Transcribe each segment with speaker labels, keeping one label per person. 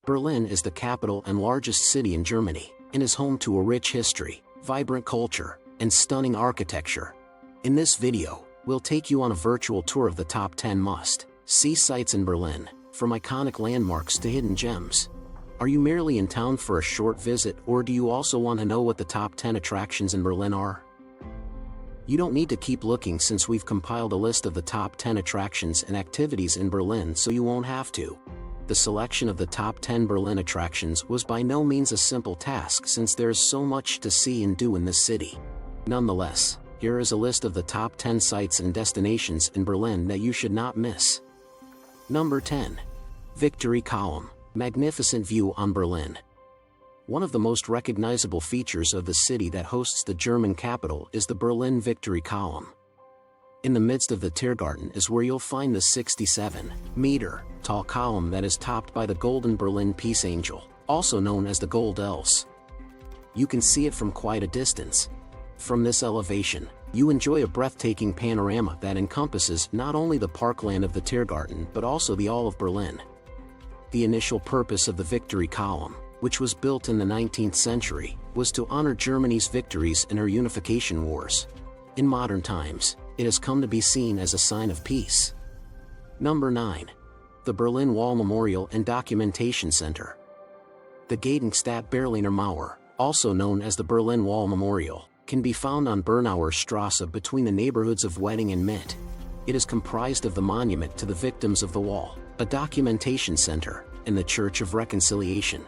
Speaker 1: Berlin is the capital and largest city in Germany, and is home to a rich history, vibrant culture, and stunning architecture. In this video, we'll take you on a virtual tour of the top 10 must-see sites in Berlin, from iconic landmarks to hidden gems. Are you merely in town for a short visit, or do you also want to know what the top 10 attractions in Berlin are? You don't need to keep looking, since we've compiled a list of the top 10 attractions and activities in Berlin, so you won't have to. The selection of the top 10 Berlin attractions was by no means a simple task, since there is so much to see and do in this city. Nonetheless, here is a list of the top 10 sites and destinations in Berlin that you should not miss. Number 10. Victory Column. Magnificent view on Berlin. One of the most recognizable features of the city that hosts the German capital is the Berlin Victory Column. In the midst of the Tiergarten is where you'll find the 67-meter tall column that is topped by the Golden Berlin Peace Angel, also known as the Gold Else. You can see it from quite a distance. From this elevation, you enjoy a breathtaking panorama that encompasses not only the parkland of the Tiergarten but also the all of Berlin. The initial purpose of the Victory Column, which was built in the 19th century, was to honor Germany's victories in her unification wars. In modern times, it has come to be seen as a sign of peace. Number 9. The Berlin Wall Memorial and Documentation Center. The Gedenkstätte Berliner Mauer, also known as the Berlin Wall Memorial, can be found on Bernauer Straße between the neighborhoods of Wedding and Mint. It is comprised of the monument to the victims of the wall, a documentation center, and the Church of Reconciliation.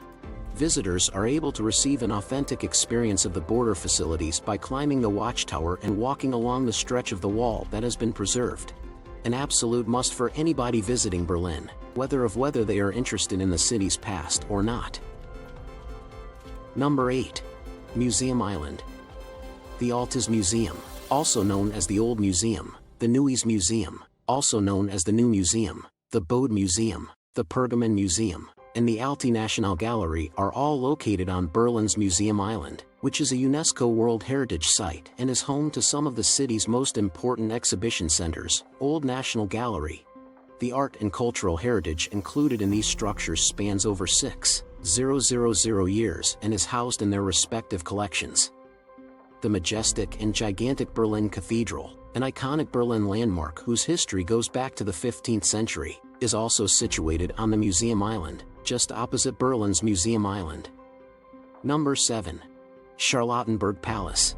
Speaker 1: Visitors are able to receive an authentic experience of the border facilities by climbing the watchtower and walking along the stretch of the wall that has been preserved. An absolute must for anybody visiting Berlin, whether they are interested in the city's past or not. Number 8. Museum Island. The Altes Museum, also known as the Old Museum, the Neues Museum, also known as the New Museum, the Bode Museum, the Pergamon Museum, and the Alte Nationalgalerie are all located on Berlin's Museum Island, which is a UNESCO World Heritage Site and is home to some of the city's most important exhibition centers. Old National Gallery. The art and cultural heritage included in these structures spans over 6,000 years and is housed in their respective collections. The majestic and gigantic Berlin Cathedral, an iconic Berlin landmark whose history goes back to the 15th century, is also situated on the Museum Island, just opposite Berlin's Museum Island. Number 7. Charlottenburg Palace.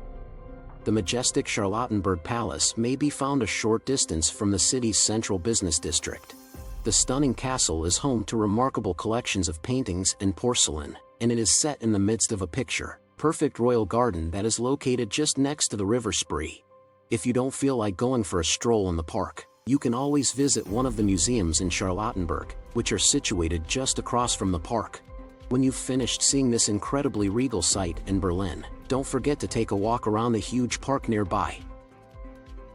Speaker 1: The majestic Charlottenburg Palace may be found a short distance from the city's central business district. The stunning castle is home to remarkable collections of paintings and porcelain, and it is set in the midst of a picture-perfect royal garden that is located just next to the River Spree. If you don't feel like going for a stroll in the park, you can always visit one of the museums in Charlottenburg, which are situated just across from the park. When you've finished seeing this incredibly regal sight in Berlin, don't forget to take a walk around the huge park nearby.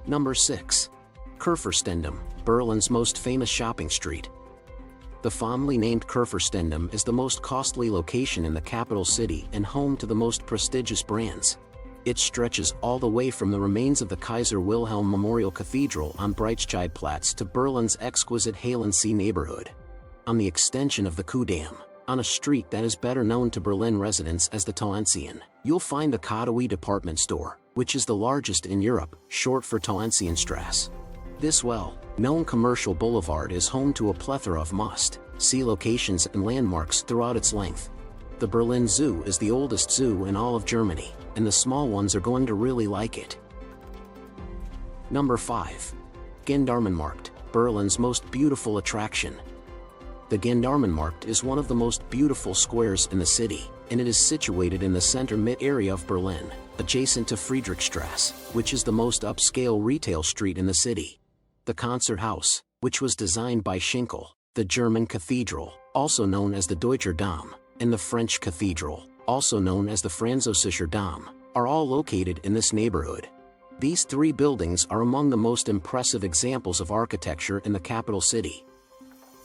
Speaker 1: Number 6. KurfUrstendamm, Berlin's most famous shopping street. The fondly named KurfUrstendamm is the most costly location in the capital city and home to the most prestigious brands. It stretches all the way from the remains of the Kaiser Wilhelm Memorial Cathedral on Breitscheidplatz to Berlin's exquisite Halensee neighborhood. On the extension of the Kudamm, on a street that is better known to Berlin residents as the Tauentzion, you'll find the Kadowi department store, which is the largest in Europe, short for Tauentzienstrasse. This well-known commercial boulevard is home to a plethora of must-see locations and landmarks throughout its length. The Berlin Zoo is the oldest zoo in all of Germany, and the small ones are going to really like it. Number 5. Gendarmenmarkt, Berlin's most beautiful attraction. The Gendarmenmarkt is one of the most beautiful squares in the city, and it is situated in the center-mid area of Berlin, adjacent to Friedrichstrasse, which is the most upscale retail street in the city. The Concert House, which was designed by Schinkel, the German cathedral, also known as the Deutscher Dom, and the French cathedral, also known as the Französischer Dom, are all located in this neighborhood. These three buildings are among the most impressive examples of architecture in the capital city.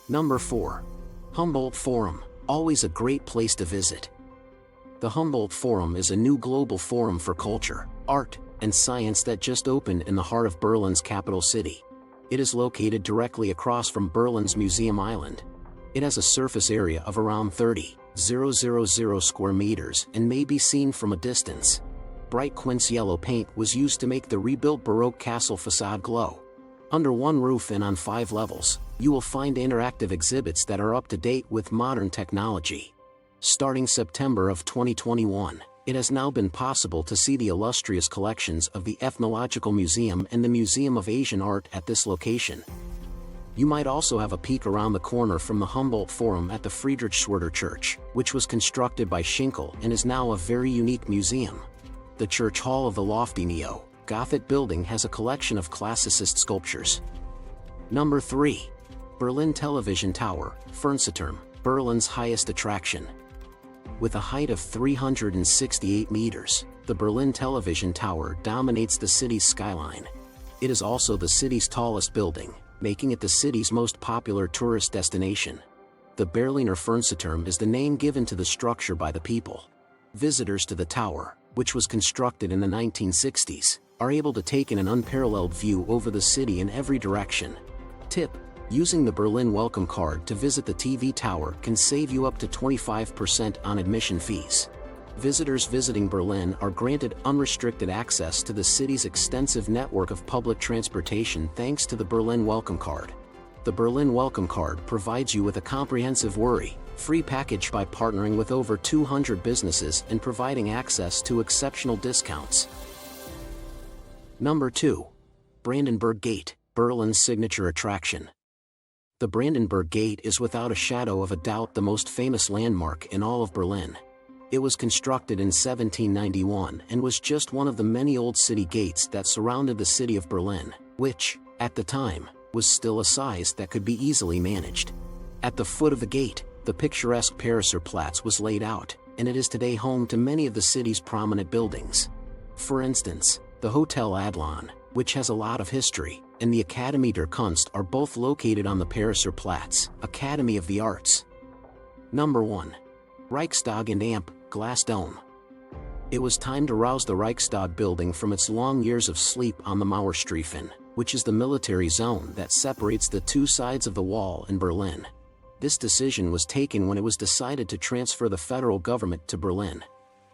Speaker 1: Number 4. Humboldt Forum, always a great place to visit. The Humboldt Forum is a new global forum for culture, art, and science that just opened in the heart of Berlin's capital city. It is located directly across from Berlin's Museum Island. It has a surface area of around 30,000 square meters and may be seen from a distance. Bright quince yellow paint was used to make the rebuilt Baroque castle facade glow. Under one roof and on 5 levels, you will find interactive exhibits that are up to date with modern technology. Starting September of 2021, it has now been possible to see the illustrious collections of the Ethnological Museum and the Museum of Asian Art at this location. You might also have a peek around the corner from the Humboldt Forum at the Friedrichswerder Church, which was constructed by Schinkel and is now a very unique museum. The Church Hall of the lofty neo-Gothic building has a collection of classicist sculptures. Number 3. Berlin Television Tower, Fernsehturm, Berlin's highest attraction. With a height of 368 meters, the Berlin Television Tower dominates the city's skyline. It is also the city's tallest building, making it the city's most popular tourist destination. The Berliner Fernsehturm is the name given to the structure by the people. Visitors to the tower, which was constructed in the 1960s, are able to take in an unparalleled view over the city in every direction. Tip: using the Berlin Welcome Card to visit the TV tower can save you up to 25% on admission fees. Visitors visiting Berlin are granted unrestricted access to the city's extensive network of public transportation thanks to the Berlin Welcome Card. The Berlin Welcome Card provides you with a comprehensive worry-free package by partnering with over 200 businesses and providing access to exceptional discounts. Number 2. Brandenburg Gate, Berlin's signature attraction. The Brandenburg Gate is without a shadow of a doubt the most famous landmark in all of Berlin. It was constructed in 1791 and was just one of the many old city gates that surrounded the city of Berlin, which, at the time, was still a size that could be easily managed. At the foot of the gate, the picturesque Pariser Platz was laid out, and it is today home to many of the city's prominent buildings. For instance, the Hotel Adlon, which has a lot of history, and the Akademie der Kunst are both located on the Pariser Platz, Academy of the Arts. Number 1. Reichstag and Amp, Glass Dome. It was time to rouse the Reichstag building from its long years of sleep on the Mauerstreifen, which is the military zone that separates the two sides of the wall in Berlin. This decision was taken when it was decided to transfer the federal government to Berlin.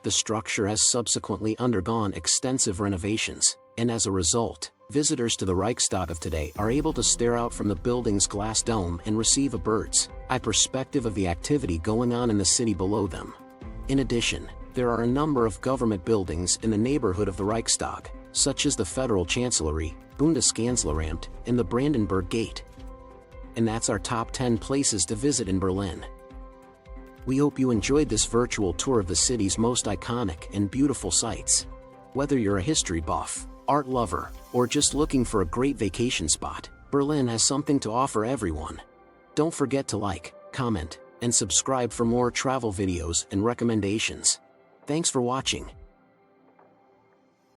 Speaker 1: The structure has subsequently undergone extensive renovations, and as a result, visitors to the Reichstag of today are able to stare out from the building's glass dome and receive a bird's-eye perspective of the activity going on in the city below them. In addition, there are a number of government buildings in the neighborhood of the Reichstag, such as the Federal Chancellery, Bundeskanzleramt, and the Brandenburg Gate. And that's our top 10 places to visit in Berlin. We hope you enjoyed this virtual tour of the city's most iconic and beautiful sights. Whether you're a history buff, art lover, or just looking for a great vacation spot, Berlin has something to offer everyone. Don't forget to like, comment, and subscribe for more travel videos and recommendations. Thanks for watching.